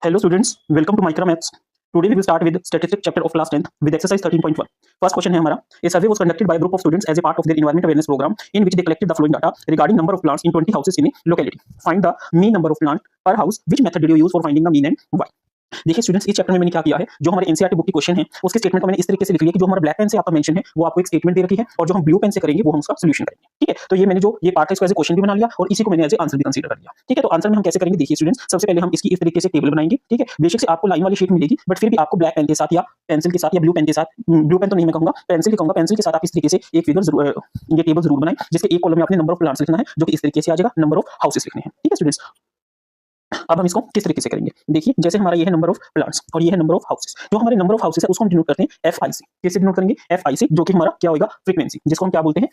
Hello students, welcome to Micro Maths. Today we will start with statistics chapter of class 10th with exercise 13.1. First question है हमारा. A survey was conducted by a group of students as a part of their environment awareness program in which they collected the following data regarding number of plants in 20 houses in a locality. Find the mean number of plants per house. Which method did you use for finding the mean and why? देखिए students, इस chapter में मैंने क्या किया है, जो हमारे NCERT book की क्वेश्चन है उसके स्टेटमेंट को मैंने इस तरीके से लिख लिया कि जो हमारा ब्लैक पेन से आपका मेंशन है वो आपको एक स्टेटमेंट दे रखी है और जो हम ब्लू पेन से करेंगे वो हम उसका सॉल्यूशन करेंगे। ठीक है, तो ये मैंने जो ये पार्ट है इसको एज ए क्वेश्चन भी बना लिया और इसी को मैंने एज ए आंसर भी कंसीडर कर लिया। ठीक है, तो आंसर में हम कैसे करेंगे, देखिए स्टूडेंट्स, सबसे पहले हम इसकी इस तरीके से टेबल बनाएंगे। ठीक है, बेशक से आपको लाइन वाली शीट मिलेगी बट फिर भी आपको ब्लैक पेन के साथ या पेंसिल के साथ या ब्लू पेन के साथ, ब्लू पेन तो नहीं मैं कहूंगा, पेंसिल ही कहूंगा, पेंसिल के साथ आप इस तरीके से एक फिगर जरूर, ये टेबल जरूर बनाएं जिसके एक कॉलम में आपने नंबर ऑफ प्लांट्स लिखना है जो कि इस तरीके से आ जाएगा, नंबर ऑफ हाउसेस लिखने हैं। ठीक है स्टूडेंट्स, अब हम इसको किस तरीके से करेंगे, देखिए जैसे हमारा ये है नंबर ऑफ प्लांट्स और ये है नंबर ऑफ हाउसेस। जो हमारे नंबर ऑफ हाउसेस है उसको हम डिनोट करते हैं FIC। कैसे डिनोट करेंगे, FIC, जो कि हमारा क्या होगा, फ्रीक्वेंसी, जिसको हम क्या बोलते हैं,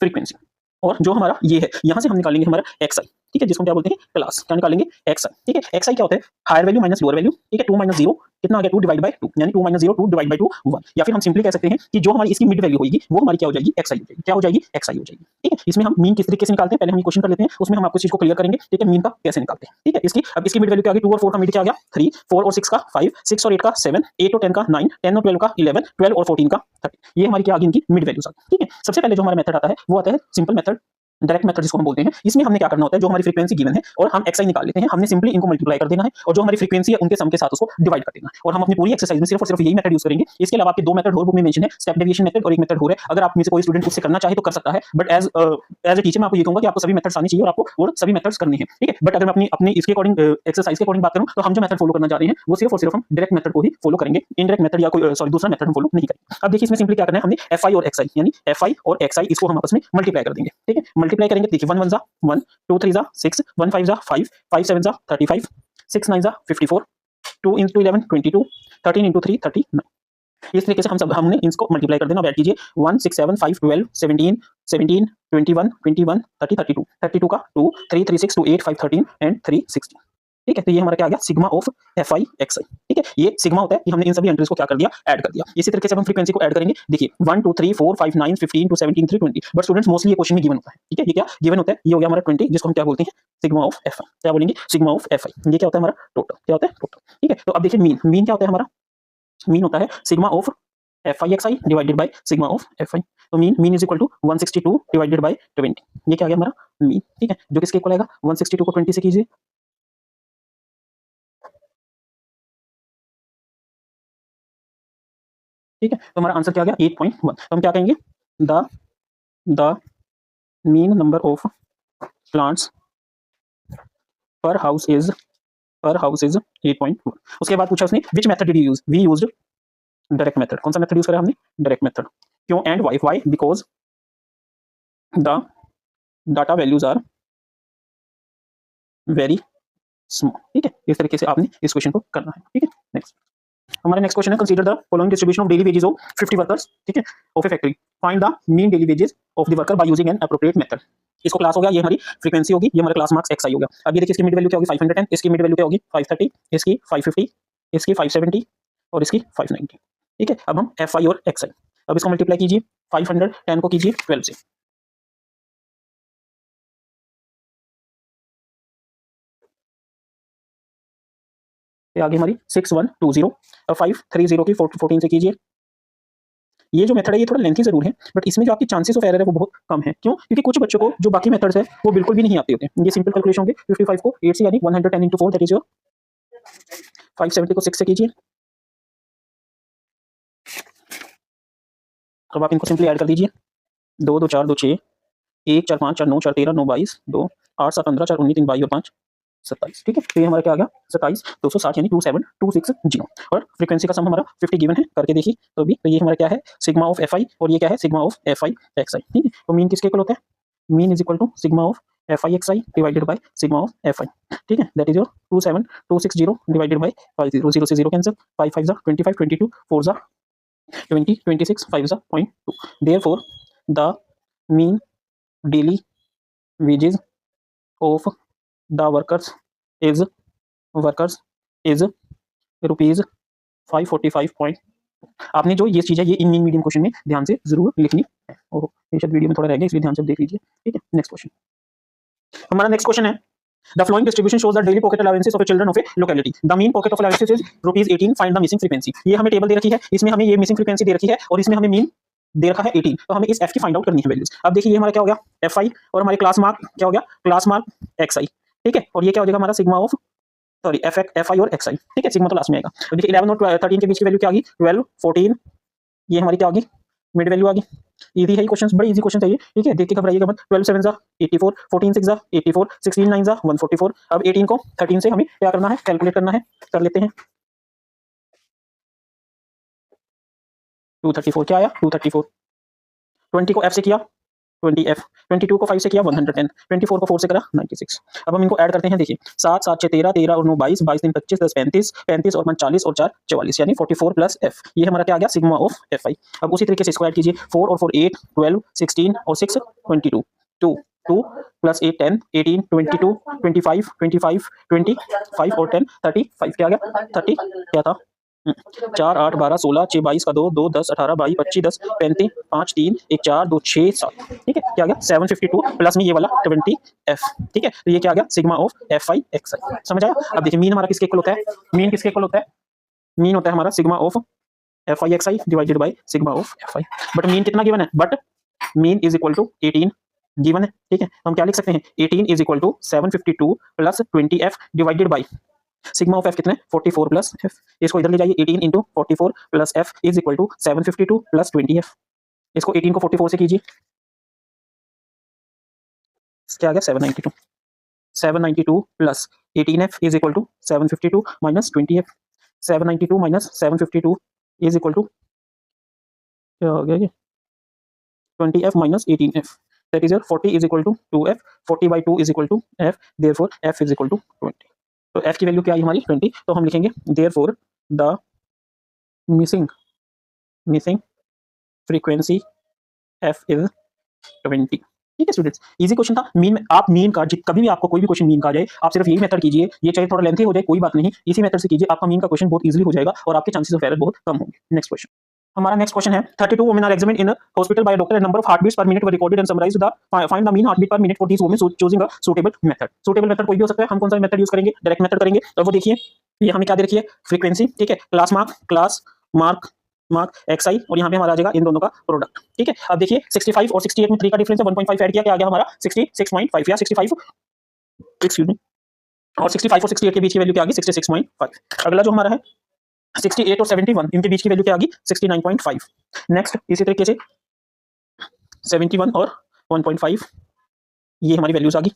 फ्रीक्वेंसी। और जो हमारा ये है यहां से हम निकालेंगे हमारा XI। ठीक है, जिसको हम क्या बोलते हैं, क्लास, क्या निकालेंगे, XI। ठीक है, XI क्या होता है, higher value minus lower value. ठीक है, 2 माइनस 0 कितना आ गया, 2 डिवाइड बाय 2, यानी 2 माइनस 0 2 डिवाइड बाय 2 1। या फिर हम सिंपली कह सकते हैं कि जो हमारी इसकी मिड वैल्यू होगी वो हमारी क्या हो जाएगी, XI हो जाएगी। क्या हो जाएगी, XI हो जाएगी। ठीक है, इसमें हम मीन किस तरीके से निकालते हैं, पहले हम ये क्वेश्चन कर लेते हैं, उसमें हम आपको चीज को क्लियर करेंगे। ठीक है, मीन का कैसे निकालते हैं। ठीक है, इसकी अब इसकी मिड वैल्यू क्या आ गई, 2 और 4 का मिड क्या आ गया 3, 4 और 6 का 5, 6 और 8 का 7, 8 और 10 का 9, 10 और 12 का 11, 12 और 14 का 30। ये हमारी क्या आ गई, इनकी मिड वैल्यूज आ गई। ठीक है, सबसे पहले जो हमारा मेथड आता है वो आता है सिंपल मेथड, डायरेक्ट मेथड जिसको हम बोलते हैं। इसमें हमने क्या करना होता है, जो हमारी फ्रीक्वेंसी गिवन है और हम XI निकाल लेते हैं, हमने सिंपली इनको मल्टीप्लाई कर देना है और जो हमारी फ्रीक्वेंसी है उनके सम के साथ उसको डिवाइड कर देना है। और हम अपनी पूरी एक्सरसाइज में सिर्फ और सिर्फ यही मेथड यूज करेंगे। इसके अलावा आपके दो मेथड और बुक में मेंशन है, स्टेप डेविएशन मेथड और एक मेथड हो रहा है। अगर आप में से कोई स्टूडेंट उससे करना चाहे तो कर सकता है, बट एज ए टीचर मैं आपको ये कहूंगा कि आपको सभी मेथड्स आने चाहिए और आपको और सभी मेथड्स करने हैं। ठीक है, बट अगर मैं अपनी अपनी इसके अकॉर्डिंग एक्सरसाइज के अकॉर्डिंग बात करूं तो हम जो मेथड फॉलो करना चाह रहे हैं वो सिर्फ और सिर्फ हम डायरेक्ट मेथड को ही फॉलो करेंगे, इनडायरेक्ट मेथड या कोई सॉरी दूसरा मेथड हम फॉलो नहीं करेंगे। अब देखिए इसमें सिंपली क्या करना है, हमने FI और XI यानी FI और XI इसको हम आपस में मल्टीप्लाई कर देंगे। ठीक है, मल्टीप्लाई करेंगे, देखिए 1 1 जा 1, 2 3 जा 6, 1 5 जा 5, 5 7 जा 35, 6 9 जा 54, 2 into 11 22, 13 into 3 39। इस तरीके से हमने इसको मल्टीप्लाई कर देना। अब ऐड कीजिए 1 6 7 5 12 17 17 21 21 30 32, 32 का 2 3 3 6 2 8 5 13 एंड 3 16। ठीक है, तो ये हमारा क्या आ गया, सिग्मा ऑफ FI XI। ठीक है, ये सिग्मा होता है कि हमने इन सभी एंट्रीज को क्या कर दिया, ऐड कर दिया। इसी तरीके से हम फ्रीक्वेंसी को ऐड करेंगे, देखिए 1 2 3 4 5 9 15 2 17 3 20। बट स्टूडेंट्स मोस्टली ये क्वेश्चन में गिवन होता है। ठीक है, ये क्या गिवन होता है, ये हो गया हमारा 20, जिसको हम क्या बोलते हैं, सिग्मा ऑफ FI। क्या बोलेंगे, सिग्मा ऑफ FI। ये क्या होता है हमारा टोटल, क्या होता है टोटल। ठीक है, तो अब देखिए मीन, मीन क्या होता है हमारा, मीन होता है sigma of FI XI divided by sigma of FI। तो mean is equal to 162 divided by 20। ये क्या आ गया हमारा मीन। ठीक है, जो किसके इक्वल आएगा, 162 को 20 से कीजिए, ठीक है, तो हमारा आंसर क्या आ गया 8.1। तो हम क्या कहेंगे, the mean number of plants per house is 8.1। उसके बाद पूछा उसने which method did you use, we used direct method. कौन सा मेथड यूज करा हमने, डायरेक्ट मेथड। क्यों and why, because the data values are very small. ठीक है, इस तरीके से आपने इस क्वेश्चन को करना है। ठीक है, नेक्स्ट हमारा नेक्स्ट क्वेश्चन है, consider the following distribution of daily wages of 50 workers. ठीक है, of A factory, find the mean daily wages of the worker by using N appropriate method. इसको क्लास हो गया, ये हमारी फ्रीक्वेंसी होगी, ये हमारा क्लास मार्क्स XI हो गया। अब ये देखिए इसकी मिड वैल्यू क्या होगी 510, इसकी मिड वैल्यू क्या होगी 530, इसकी 550, इसकी 570 और इसकी 590। ठीक है, अब हम FI और XI, अब इसको मल्टीप्लाई कीजिए, 510 को कीजिए 12 से, आगे हमारी 6120। अब 530 की 14 से कीजिए। ये जो मेथड है ये थोड़ा लेंथी जरूर है बट इसमें जो आपकी चांसेस ऑफ एरर है वो बहुत कम है। क्यों, क्योंकि कुछ बच्चों को जो बाकी मेथड्स है वो बिल्कुल भी नहीं आते होते। ये सिंपल कैलकुलेशन होंगे, 55 को 8 से यानी 110 into 4 दैट इज योर 570 को 6 से कीजिए। अब आप इनको सिंपली ऐड कर दीजिए, 2 2 4 2 6, 1 4 5 4 9 4 13 9 22 2 8 7 15 4 19 3 22 और 5 27। ठीक है, तो ये हमारा क्या आ गया 27 260 यानी 27260। और फ्रीक्वेंसी का सम हमारा 50 गिवन है, करके देखिए तो भी, तो ये हमारा क्या है सिग्मा ऑफ FI और ये क्या है सिग्मा ऑफ FI XI। ठीक है, तो मीन किसके इक्वल होता है, mean is equal to sigma of FI XI divided by sigma of FI। ठीक है, that is your 27260 divided by 50, 0 से 0 कैंसिल, 5 5 जा 25, 22 4 जा 20, 26, 5 जा 0.2। Therefore the mean daily wages of the workers is rupees 545। आपने जो ये चीज है ये इन मीन मीडियम क्वेश्चन में ध्यान से जरूर लिखनी है। ओहो, ये शायद वीडियो में थोड़ा रह गया इसलिए ध्यान से देख लीजिए। ठीक है, नेक्स्ट क्वेश्चन, हमारा नेक्स्ट क्वेश्चन है The following distribution shows the daily pocket allowances of the children of a locality. The mean pocket of allowances is ₹18. Find the missing frequency. ये हमें टेबल दे रखी है, इसमें हमें ये मिसिंग फ्रीक्वेंसी दे रखी है और इसमें हमें मीन दे रखा है 18। तो हमें इस f की फाइंड आउट करनी है वैल्यूज। अब देखिए ये हमारा क्या हो गया fi और हमारे क्लास मार्क क्या हो गया क्लास मार्क xi, ठीक है। और ये क्या हो जाएगा हमारा सिग्मा ऑफ सॉरी fi और xi, ठीक है। सिग्मा तो लास्ट में आएगा। तो देखिए 11 और 13 के बीच की वैल्यू क्या आ गई 12 14, ये हमारी क्या आ गई मिड वैल्यू आ गई। इजी है ये क्वेश्चन, बड़े इजी क्वेश्चन है ये, ठीक है। देख के घबराइएगा मत। 12 7 जा 84, 14 6 जा 84, 16 9 जा 144। अब 18 को 13 से हमें क्या करना है कैलकुलेट करना है, कर लेते हैं। 234 क्या आया 234। 20 को f से किया 20f, 22 को 5 से किया 110, 24 को 4 से करा 96। अब हम इनको ऐड करते हैं। देखिए 7 7 6 13, 13 और 9 22, 22 3 25, 10 35, 35 और 5 40 और 4 44, यानी 44 प्लस f। ये हमारा क्या आ गया सिग्मा ऑफ fi। अब उसी तरीके से इसको ऐड कीजिए 4 और 4 8, 12 16 और 6 22, 2 2 प्लस 8 10 18 22 25 25 25 और 10 35 क्या आ गया 30 क्या था 4 8 12 16 6 22 का 2 2 10 18 22 25 10 35 5 3 1 4 2 6 7, ठीक है। क्या आ गया 752 प्लस में ये वाला 20 f, ठीक है। तो ये क्या आ गया सिग्मा ऑफ fi xi। समझ आया। अब देखिए मीन हमारा किसके इक्वल होता है, मीन किसके इक्वल होता है, मीन होता है हमारा sigma of fi xi divided by sigma of fi। But mean कितना गिवन है, but mean is equal to 18 given है, ठीक है। हम क्या लिख सकते हैं 18 is equal to 752 plus 20f divided by sigma of f कितने 44 प्लस f। इसको इधर ले जाइए 18 into 44 plus f is equal to 752 plus 20f। इसको 18 को 44 से कीजिए क्या आ गया 792, 792 plus 18f is equal to 752 minus 20f। 792 minus 752 is equal to क्या हो गया ये 20f minus 18f, that is your 40 is equal to 2f, 40 by 2 is equal to f, therefore f is equal to 20। तो f की value क्या आई हमारी 20। तो हम लिखेंगे therefore the missing frequency f is 20, ठीक है स्टूडेंट्स। इजी क्वेश्चन था। मीन में आप मीन का कभी भी आपको कोई भी क्वेश्चन मीन का आ जाए आप सिर्फ यही मेथड कीजिए, ये चाहे थोड़ा लेंथी हो जाए कोई बात नहीं, इसी मेथड से कीजिए, आपका मीन का क्वेश्चन बहुत इजीली हो जाएगा और आपके चांसेस ऑफ एरर बहुत कम होंगे। नेक्स्ट क्वेश्चन, हमारा नेक्स्ट क्वेश्चन है 32 women are examined in hospital by doctor and number of heartbeats per minute were recorded and summarise the find the mean heartbeat per minute for these women choosing a suitable method. Suitable method कोई भी हो सकता है, हम कौन सा method use करेंगे direct method करेंगे। और वो देखिए ये हमें क्या दे रखी है फ्रीक्वेंसी, ठीक है। क्लास मार्क xi और यहाँ पे हमारा आ जाएगा इन दोनों का प्रोडक्ट, ठीक है। अब देखिए 65 और 68 में 3 का डिफरेंस है, 1.5 ऐड किया क्या आ गया हमारा 66.5 या 65 एक्सक्यूज मी, और 65 और 68 के बीच की वैल्यू क्या आ गई 66.5। अगला जो हमारा है 68 और 71 इनके बीच की वैल्यू क्या आ गई 69.5। नेक्स्ट इसी तरीके से 71 और 1.5 ये हमारी वैल्यूज आ गई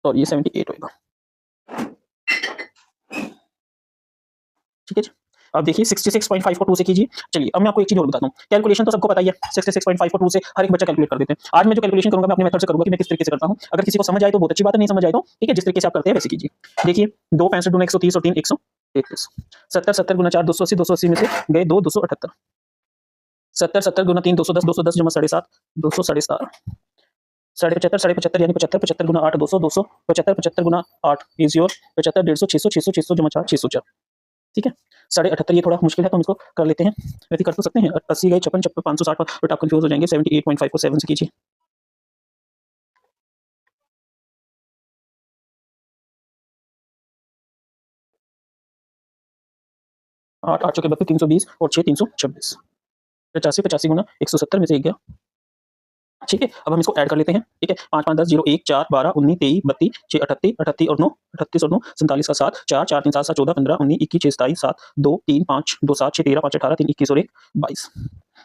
और ये 78 होगा, ठीक है जी। अब देखिए 66.5 को 2 से कीजिए। चलिए अब मैं आपको एक चीज और बताता हूँ, कैलकुलेशन तो सबको पता ही है, 66.5 को 2 से हर एक बच्चा कैलकुलेट कर देते हैं। आज मैं जो कैलकुलेशन करूंगा मैं अपने मेथड से करूंगा कि मैं किस तरीके से करता हूँ। अगर किसी को समझ आए तो बहुत अच्छी बात है, नहीं समझ आए तो ठीक है, जिस तरीके से आप करते हैं वैसे कीजिए। देखिए 2 65 दूना 130 और 3 133, 70 70 गुना 4 280, 280 में से गए 2 278, 70 70 गुना 3 210, 210 जमा 7.5 200 7.5, 75 75 यानी 75 75 गुना 8 200 200 75 75 गुना 8 इज योर 75 150 600 600 600 जमा 4 604, ठीक है। 78 ये थोड़ा मुश्किल है तो हम इसको कर लेते हैं, वैसे कर तो सकते हैं। 80 गए 56 56 560 बट आप कंफ्यूज हो जाएंगे। 78.5 को 7 से कीजिए, आठ 8 के 32 320 और 6 326, 85 85 गुना 170 में से 1 गया, ठीक है। अब हम इसको ऐड कर लेते हैं, ठीक है। 5 5 10 0 1 4 12 19 23 32 6 38 38 और 9 38 और 9 47 का 7 4 4 3 7 7 14 15 19 21 6 27 7 2 3 5 2 7 6 13 5 18 3 21 और 1 22,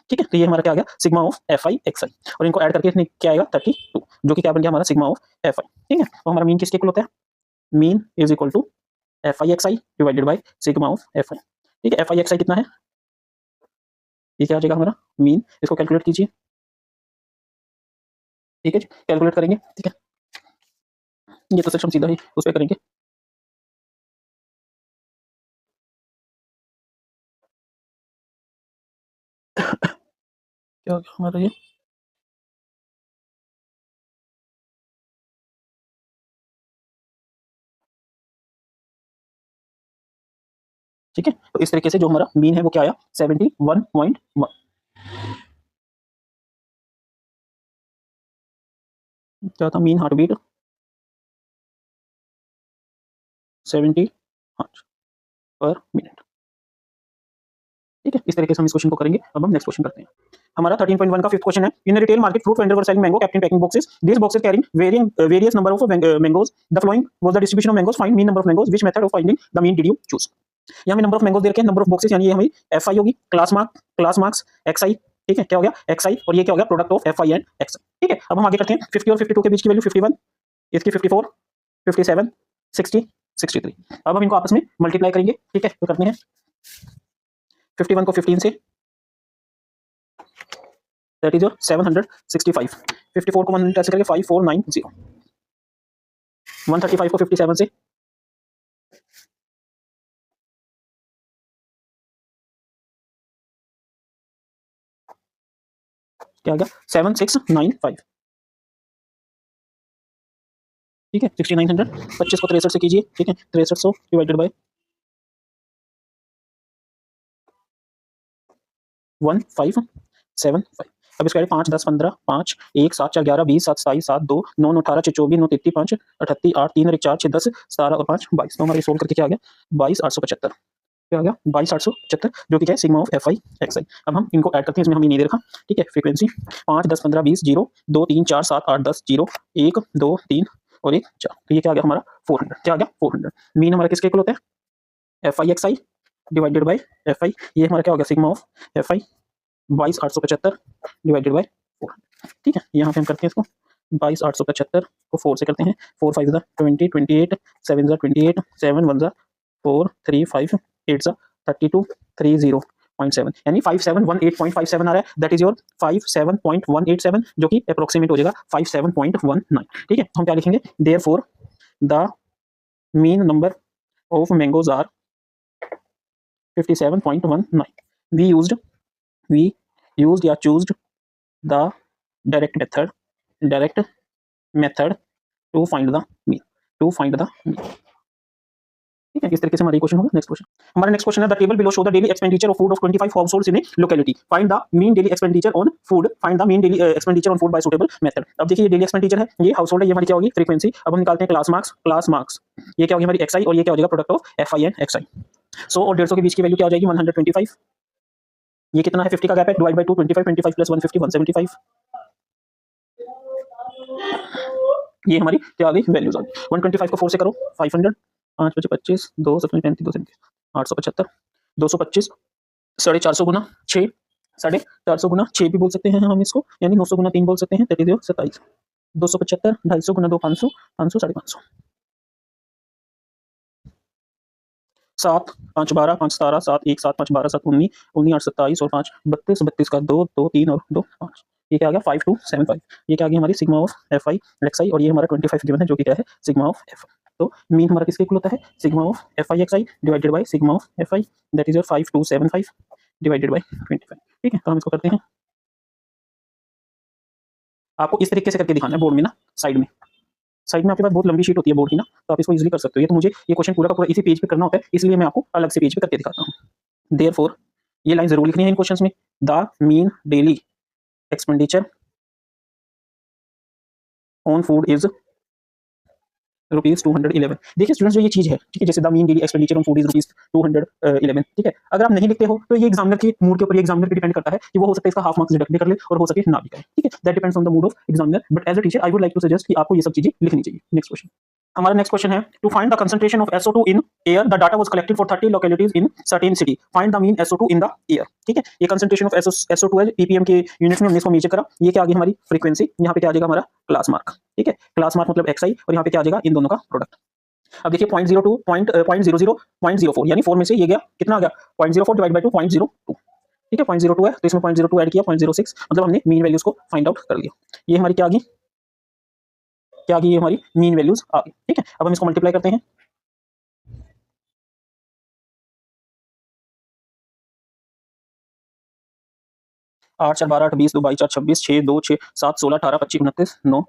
ठीक है। तो ये हमारा क्या आ गया सिग्मा ऑफ fi xi और इनको ऐड करके इसमें क्या आएगा 32 जो कि क्या बन गया हमारा सिग्मा ऑफ fi, ठीक है। तो हमारा मीन किसके इक्वल होता है, mean is equal to fi xi divided by sigma of fi, ठीक है। fi xi कितना है, ये क्या आ जाएगा हमारा मीन, इसको कैलकुलेट कीजिए, ठीक है जी। कैलकुलेट करेंगे, ठीक है। ये तो सिस्टम सीधा ही उस पर करेंगे। क्या हो गया हमारा ये, ठीक है। तो इस तरीके से जो हमारा मीन है वो क्या आया 71.1, क्या था मीन हार्ट बीट 70 पर मिनट। ठीक है, इस तरीके से हम इस क्वेश्चन को करेंगे। अब हम नेक्स्ट क्वेश्चन करते हैं। हमारा 13.1 का फिफ्थ क्वेश्चन है। In retail market fruit vendor were selling mango kept in packing boxes. These boxes carrying various number of mangoes. The following was the distribution of mangoes. Find mean number of mangoes. Which method of finding the mean did you choose? यहाँ में number of mangoes दे रखे हैं, number of boxes, यानी ये हमारी F I होगी, class marks x I. ठीक है, क्या हो गया एक्स आई, और ये क्या हो गया product of F I and X I. ठीक है, अब हम आगे करते हैं। 50 और 52 के बीच की वैल्यू 51, इसकी 54, 57, 60, 63। अब हम इनको आपस में मल्टीप्लाई करेंगे। ठीक है, तो करते हैं 51 को 15 से, दैट इज योर 765। 54 को 1 कैसे करेंगे 5490। 135 को 57 से, क्या आ गया 7695। ठीक है, 6900। 25 को 63 से कीजिए। ठीक है, 6300 डिवाइडेड बाय 1575। अब इसका 5 10 15 5 1 7 4 11 20 7 27 7 2 9 9 18 6 24 9 33 5 38 8 3 और 1 4 6 10 17 और 5 22। तो हमारे सोल्व करके क्या आ गया 22875। क्या आ गया 22875, जो कि क्या है sigma of F I X I. अब हम इनको ऐड करते हैं, इसमें हम ये नहीं दे रखा। ठीक है, फ्रीक्वेंसी 5 10 15 20 0 2 3 4 7 8 10 0 1 2 3 और 1 4। तो ये क्या आ गया हमारा 400। क्या आ गया 400। मीन हमारा किसके इक्वल होता है F I X I divided by F I. ये हमारा क्या हो गया sigma of F I 22875 divided by 400। ठीक है, यहाँ पे हम करते हैं इसको 22875 को 4 से करते हैं। 4 5 20 28 7 28 7 1 4 3 5 8 32 30.7, यानी 5718.57 आ रहा है। दैट इज योर 57.187, जो कि अप्रोक्सीमेट हो जाएगा 57.19। ठीक है, हम क्या लिखेंगे therefore the mean number of mangoes are 57.19। We used या choosed the direct method to find the mean. ठीक है, इस तरीके से हमारा क्वेश्चन होगा। नेक्स्ट क्वेश्चन, हमारा नेक्स्ट क्वेश्चन है the table below show the daily expenditure of food of 25 households in a locality. Find the mean daily expenditure on food by suitable method. अब देखिए ये डेली एक्सपेंडिचर है, ये household है, ये हमारी क्या होगी फ्रीक्वेंसी। अब हम निकालते हैं क्लास मार्क्स। ये क्या होगी हमारी एक्स आई, और ये क्या हो जाएगा product of F I and X I. 100 और 150 के बीच की वैल्यू क्या हो जाएगी 125। ये कितना है 50 का गैप है, डिवाइड बाय 2 25 प्लस 150 175। ये हमारी क्या आ गई वैल्यूज आ गई। 125 को 4 से करो 500, 5 बचे 25 2 7 35 2 875 225 450 गुना 6 450 गुना 6 भी बोल सकते हैं हम इसको, यानी 900 गुना 3 बोल सकते हैं। 27 275 250 गुना 2 500 500 550 7 5 12 5 17 7 1 7 5 12 7 19 19 8 27 और 5 32 32 का 2 2 3 और 2 5। ये क्या आ गया 5275। ये क्या आ गया हमारी sigma of F I X I, और ये हमारा 25 गिवन है, जो कि क्या है सिग्मा ऑफ एफ आई। तो मीन हमारा किसके इक्वल होता है sigma of F I X I divided by sigma of F I, that is your 5275 divided by 25। ठीक है, तो हम इसको करते हैं। आपको इस तरीके से करके दिखाना है बोर्ड में ना, साइड में आपके पास बहुत लंबी शीट होती है बोर्ड की ना, तो आप इसको इजीली कर सकते हो। ये तो मुझे ये क्वेश्चन पूरा का पूरा इसी पेज पे करना होता है, इसलिए मैं आपको अलग से पेज पे करके दिखाता हूँ। देयरफॉर ये लाइन जरूर लिखनी है इन क्वेश्चंस में। The mean daily expenditure on food is ₹211। देखिए स्टूडेंट्स, जो ये चीज है ठीक है, जैसे the mean daily expenditure on food is ₹211। ठीक है, अगर आप नहीं लिखते हो तो ये एग्जामिनर के मूड के ऊपर, ये एग्जामिनर पे डिपेंड करता है कि वो हो सकता है इसका हाफ मार्क्स डिडक्ट भी कर ले और हो सके ना भी करे। ठीक है, that depends on the mood of examiner, but as a teacher I would like to suggest कि आपको ये सब चीजें लिखनी चाहिए। नेक्स्ट क्वेश्चन, हमारा नेक्स्ट क्वेश्चन है to find the concentration of SO2 in air. The data was collected for 30 localities in certain city. Find the mean SO2 in the air. ठीक है, ये कंसंट्रेशन ऑफ SO2 है, ppm के units में हमने इसको नीचे करा। ये क्या आ गई हमारी फ्रीक्वेंसी, यहाँ पे क्या आ जाएगा हमारा क्लास मार्क। ठीक है, क्लास मार्क मतलब xi, और यहाँ पे क्या आ जाएगा इन दोनों का प्रोडक्ट। अब देखिए 0.02 0.00 0.04, यानी 4 में से ये गया कितना आ गया 0.04 डिवाइड बाय 2 0.02। ठीक है, 0.02 है तो इसमें 0.02 ऐड किया 0.06, मतलब हमने मीन वैल्यूज को फाइंड आउट कर लिया। ये हमारी क्या आ गई ये हमारी मीन वैल्यूज आ गई। ठीक है, अब हम इसको मल्टीप्लाई करते हैं। आठ 4 12 8 20 2 22 4 26 6 2 6 7 16 18 25 29 9,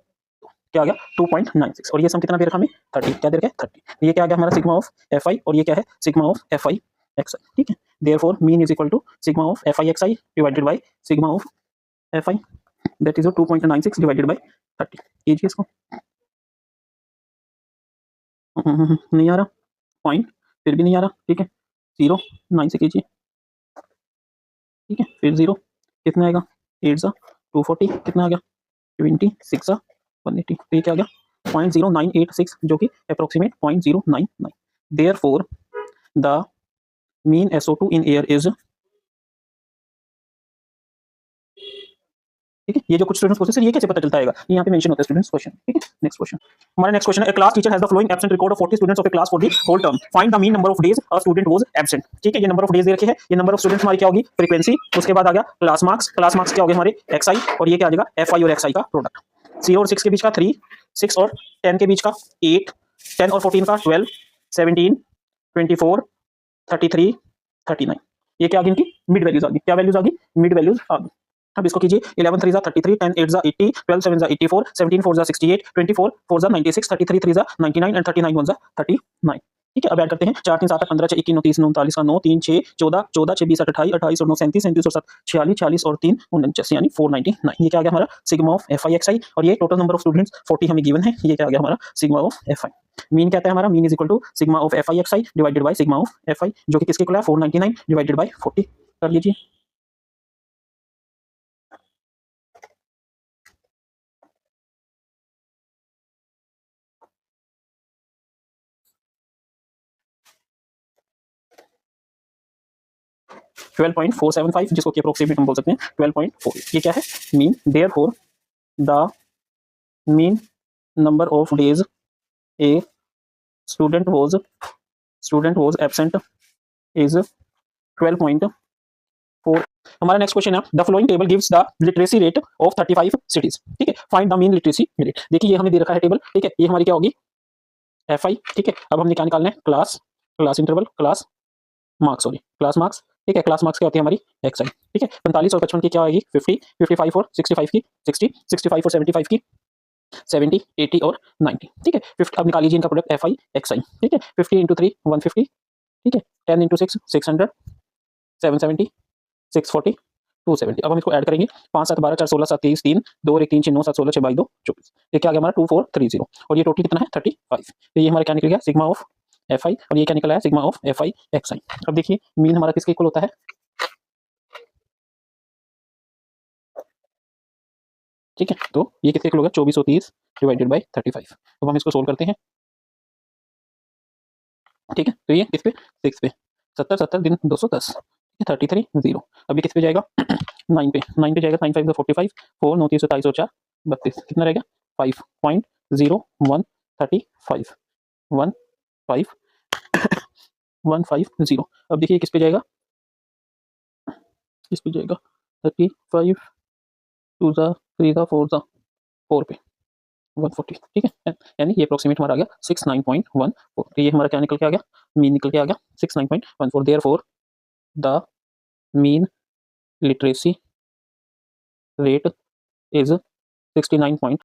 क्या आ गया 2.96, और ये सम कितना दे रखा हमें 30। क्या दे रखा है 30। ये क्या आ गया हमारा सिग्मा ऑफ एफ आई, और ये क्या है sigma of F I X I. ठीक है, therefore mean is equal to sigma of F I X I divided by sigma of F I, that is 2.96 divided by 30। कीजिए इसको। नहीं आ रहा, पॉइंट, फिर भी नहीं आ रहा, ठीक है 0 9 से कीजिए, ठीक है फिर 0 कितना आएगा 8 सा 240 कितना आ गया 26 सा 180, तो ये क्या आ गया 0.0986 जो कि approximate 0.099। Therefore the mean SO2 in air is, ठीक है ये जो कुछ स्टूडेंट्स पूछते हैं ये कैसे पता चलता है, ये यहाँ पे मेंशन होता है स्टूडेंट्स क्वेश्चन, ठीक है नेक्स्ट क्वेश्चन। हमारा नेक्स्ट क्वेश्चन है, a class teacher has the following absent record of 40 students of a class for the whole term, find the mean number of days a student was absent, ठीक है ये number of days दे रखे हैं, ये number of students हमारी क्या होगी frequency, उसके बाद आ गया क्लास मार्क्स क्या हो गए हमारे xi, और ये क्या आ जाएगा fi और xi का प्रोडक्ट, 0 और 6 के बीच का 3, 6 और 10 के बीच का 8, 10 और 14 का 12, 17, 24, 33, 39, ये क्या आ गई इनकी मिड वैल्यूज आ गई, क्या वैल्यूज आ गई मिड वैल्यूज आ गई। अब इसको कीजिए 11 3 33, 10 8 80, 12 7 84, 17 4 68, 24 4 96, 33 3 99 एंड 39 1 39, ठीक है। अब ऐड करते हैं 4 3 7 8 15 6 21 29 39 का 9 3 6 14 14 6 20 28 28 और 9 37 37 और 7 46 46 और 3 49 यानी 499, ये क्या आ गया हमारा सिग्मा ऑफ fi xi, और ये टोटल नंबर ऑफ स्टूडेंट्स 40 हमें गिवन है, ये क्या आ गया हमारा सिग्मा ऑफ fi। मीन कहता है हमारा mean is equal to sigma of fi xi divided by sigma of fi, जो कि किसके इक्वल है 499 डिवाइडेड बाय 40 कर लीजिए। 12.475 जिसको कि अप्रोक्सीमेट हम बोल सकते हैं 12.4, ये क्या है mean. Therefore the mean number of days a student was absent is 12.4। हमारा नेक्स्ट क्वेश्चन है, the following table gives the literacy rate of 35 cities, ठीक है find the mean literacy rate. देखिए ये हमें दे रखा है टेबल, ठीक है ये हमारी क्या होगी fi, ठीक है। अब हमने क्या निकालना है class interval class marks, sorry class marks, ठीक है क्लास मार्क्स क्या होती है हमारी xi, ठीक है 45 और 55 की क्या आएगी 50, 55 और 65 की 60, 65 और 75 की 70, 80 और 90, ठीक है 50। अब निकाल लीजिए इनका प्रोडक्ट fi xi, ठीक है 50 इंटू 3 150, ठीक है 10 इंटू 6 600, 770, 640, 270। अब हम इसको ऐड करेंगे 5 7 12 4 16 7 23 3 2 1 3 6 9 7 16 6 22 24, ये क्या आ गया हमारा 2430, और ये टोटल कितना है 35, तो ये हमारा क्या निकल गया सिग्मा ऑफ fi, और ये क्या निकला है सिग्मा ऑफ fi xi। अब देखिए मीन हमारा किसके इक्वल होता है, ठीक है तो ये किसके इक्वल होगा 2430 डिवाइडेड बाय 35। अब हम इसको सोल्व करते हैं, ठीक है तो ये किस पे 6 पे 70 70 दिन 210, 33 0। अब ये किस पे जाएगा 9 पे, 9 पे जाएगा 9 5 45, 4 9 3 27 और 4 32, कितना रहेगा 5.0135 15150। अब देखिए किस पे जाएगा, किस पे जाएगा 35 2 जा 3 जा 4 जा 4 पे 140, ठीक है यानी ये अप्रोक्सीमेट हमारा आ गया 69.14, तो ये हमारा क्या निकल के आ गया मीन निकल के आ गया 69.14। Therefore the mean literacy rate is 69.